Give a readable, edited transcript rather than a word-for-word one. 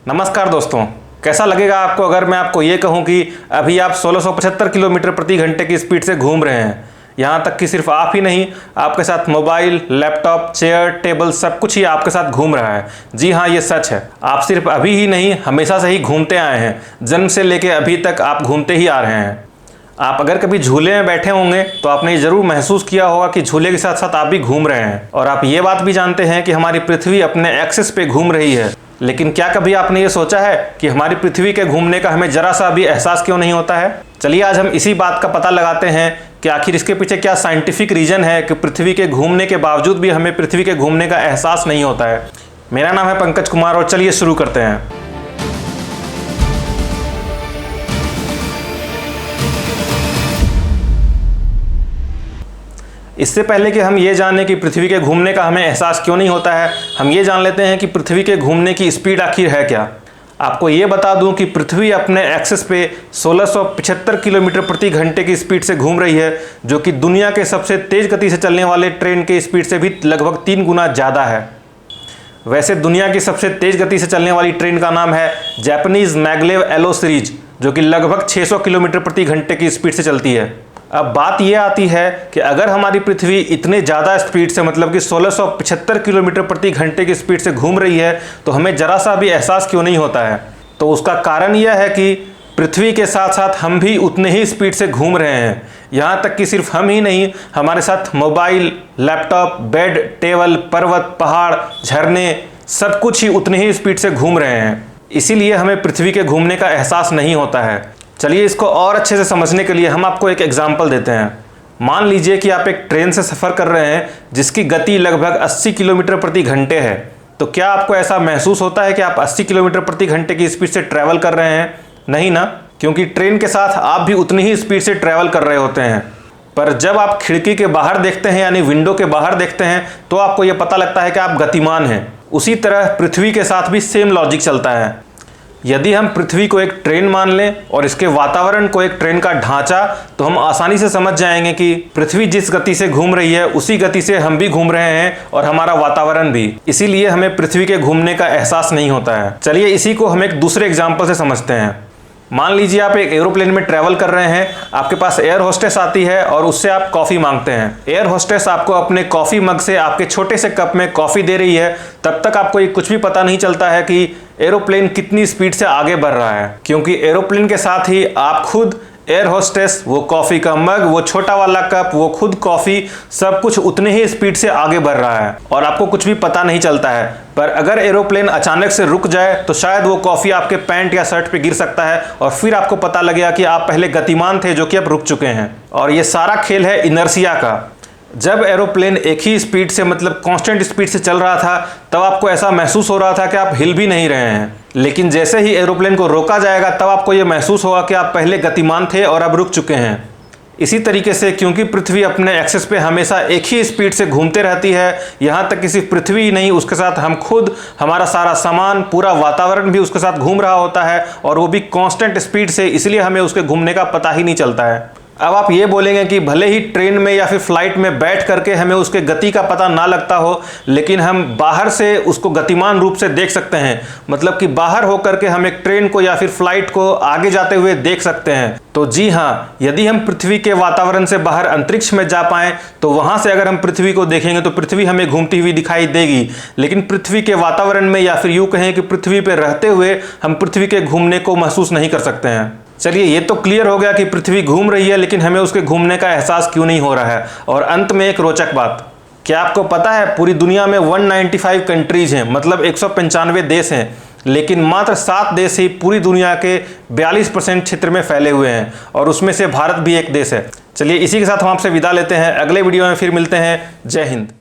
नमस्कार दोस्तों, कैसा लगेगा आपको अगर मैं आपको ये कहूँ कि अभी आप 1675 किलोमीटर प्रति घंटे की स्पीड से घूम रहे हैं। यहाँ तक कि सिर्फ आप ही नहीं, आपके साथ मोबाइल, लैपटॉप, चेयर, टेबल सब कुछ ही आपके साथ घूम रहा है। जी हाँ, ये सच है। आप सिर्फ अभी ही नहीं, हमेशा से ही घूमते आए हैं। जन्म से लेकर अभी तक आप घूमते ही आ रहे हैं। आप अगर कभी झूले में बैठे होंगे तो आपने ये जरूर महसूस किया होगा कि झूले के साथ साथ आप भी घूम रहे हैं। और आप ये बात भी जानते हैं कि हमारी पृथ्वी अपने एक्सिस पे घूम रही है। लेकिन क्या कभी आपने ये सोचा है कि हमारी पृथ्वी के घूमने का हमें जरा सा भी एहसास क्यों नहीं होता है? चलिए आज हम इसी बात का पता लगाते हैं कि आखिर इसके पीछे क्या साइंटिफिक रीजन है कि पृथ्वी के घूमने के बावजूद भी हमें पृथ्वी के घूमने का एहसास नहीं होता है। मेरा नाम है पंकज कुमार और चलिए शुरू करते हैं। इससे पहले कि हम ये जानें कि पृथ्वी के घूमने का हमें एहसास क्यों नहीं होता है, हम ये जान लेते हैं कि पृथ्वी के घूमने की स्पीड आखिर है क्या। आपको ये बता दूं कि पृथ्वी अपने एक्सिस पे 1675 किलोमीटर प्रति घंटे की स्पीड से घूम रही है, जो कि दुनिया के सबसे तेज़ गति से चलने वाले ट्रेन के स्पीड से भी लगभग 3 गुना ज़्यादा है। वैसे दुनिया की सबसे तेज़ गति से चलने वाली ट्रेन का नाम है जापानीज़ मैगलेव एलो सीरीज, जो कि लगभग 600 किलोमीटर प्रति घंटे की स्पीड से चलती है। अब बात यह आती है कि अगर हमारी पृथ्वी इतने ज़्यादा स्पीड से मतलब कि 1675 किलोमीटर प्रति घंटे की स्पीड से घूम रही है तो हमें ज़रा सा भी एहसास क्यों नहीं होता है? तो उसका कारण यह है कि पृथ्वी के साथ साथ हम भी उतने ही स्पीड से घूम रहे हैं। यहाँ तक कि सिर्फ हम ही नहीं, हमारे साथ मोबाइल, लैपटॉप, बेड, टेबल, पर्वत, पहाड़, झरने सब कुछ ही उतने ही स्पीड से घूम रहे हैं। इसीलिए हमें पृथ्वी के घूमने का एहसास नहीं होता है। चलिए इसको और अच्छे से समझने के लिए हम आपको एक एग्जाम्पल देते हैं। मान लीजिए कि आप एक ट्रेन से सफ़र कर रहे हैं जिसकी गति लगभग 80 किलोमीटर प्रति घंटे है। तो क्या आपको ऐसा महसूस होता है कि आप 80 किलोमीटर प्रति घंटे की स्पीड से ट्रैवल कर रहे हैं? नहीं ना, क्योंकि ट्रेन के साथ आप भी उतनी ही स्पीड से ट्रैवल कर रहे होते हैं। पर जब आप खिड़की के बाहर देखते हैं यानी विंडो के बाहर देखते हैं तो आपको यह पता लगता है कि आप गतिमान हैं। उसी तरह पृथ्वी के साथ भी सेम लॉजिक चलता है। यदि हम पृथ्वी को एक ट्रेन मान लें और इसके वातावरण को एक ट्रेन का ढांचा, तो हम आसानी से समझ जाएंगे कि पृथ्वी जिस गति से घूम रही है उसी गति से हम भी घूम रहे हैं और हमारा वातावरण भी। इसीलिए हमें पृथ्वी के घूमने का एहसास नहीं होता है। चलिए इसी को हम एक दूसरे एग्जाम्पल से समझते हैं। मान लीजिए आप एक एरोप्लेन में ट्रैवल कर रहे हैं, आपके पास एयर होस्टेस आती है और उससे आप कॉफ़ी मांगते हैं। एयर होस्टेस आपको अपने कॉफ़ी मग से आपके छोटे से कप में कॉफ़ी दे रही है। तब तक आपको ये कुछ भी पता नहीं चलता है कि एरोप्लेन कितनी स्पीड से आगे बढ़ रहा है, क्योंकि एरोप्लेन के साथ ही आप खुद, एयर होस्टेस, वो कॉफ़ी का मग, वो छोटा वाला कप, वो खुद कॉफ़ी, सब कुछ उतने ही स्पीड से आगे बढ़ रहा है और आपको कुछ भी पता नहीं चलता है। पर अगर एरोप्लेन अचानक से रुक जाए तो शायद वो कॉफ़ी आपके पैंट या शर्ट पे गिर सकता है और फिर आपको पता लगेगा कि आप पहले गतिमान थे जो कि अब रुक चुके हैं। और ये सारा खेल है इनर्शिया का। जब एरोप्लेन एक ही स्पीड से मतलब कांस्टेंट स्पीड से चल रहा था तब आपको ऐसा महसूस हो रहा था कि आप हिल भी नहीं रहे हैं। लेकिन जैसे ही एरोप्लेन को रोका जाएगा तब आपको ये महसूस होगा कि आप पहले गतिमान थे और अब रुक चुके हैं। इसी तरीके से क्योंकि पृथ्वी अपने एक्सिस पे हमेशा एक ही स्पीड से घूमते रहती है, यहाँ तक कि सिर्फ पृथ्वी ही नहीं, उसके साथ हम खुद, हमारा सारा सामान, पूरा वातावरण भी उसके साथ घूम रहा होता है और वो भी कांस्टेंट स्पीड से, इसलिए हमें उसके घूमने का पता ही नहीं चलता है। अब आप ये बोलेंगे कि भले ही ट्रेन में या फिर फ्लाइट में बैठ करके हमें उसके गति का पता ना लगता हो, लेकिन हम बाहर से उसको गतिमान रूप से देख सकते हैं। मतलब कि बाहर होकर के हम एक ट्रेन को या फिर फ्लाइट को आगे जाते हुए देख सकते हैं। तो जी हाँ, यदि हम पृथ्वी के वातावरण से बाहर अंतरिक्ष में जा पाएँ तो वहाँ से अगर हम पृथ्वी को देखेंगे तो पृथ्वी हमें घूमती हुई दिखाई देगी। लेकिन पृथ्वी के वातावरण में या फिर यूँ कहें कि पृथ्वी पर रहते हुए हम पृथ्वी के घूमने को महसूस नहीं कर सकते हैं। चलिए ये तो क्लियर हो गया कि पृथ्वी घूम रही है लेकिन हमें उसके घूमने का एहसास क्यों नहीं हो रहा है। और अंत में एक रोचक बात, क्या आपको पता है पूरी दुनिया में 195 कंट्रीज हैं, मतलब 195 देश हैं, लेकिन मात्र 7 देश ही पूरी दुनिया के 42% क्षेत्र में फैले हुए हैं और उसमें से भारत भी एक देश है। चलिए इसी के साथ हम आपसे विदा लेते हैं। अगले वीडियो में फिर मिलते हैं। जय हिंद।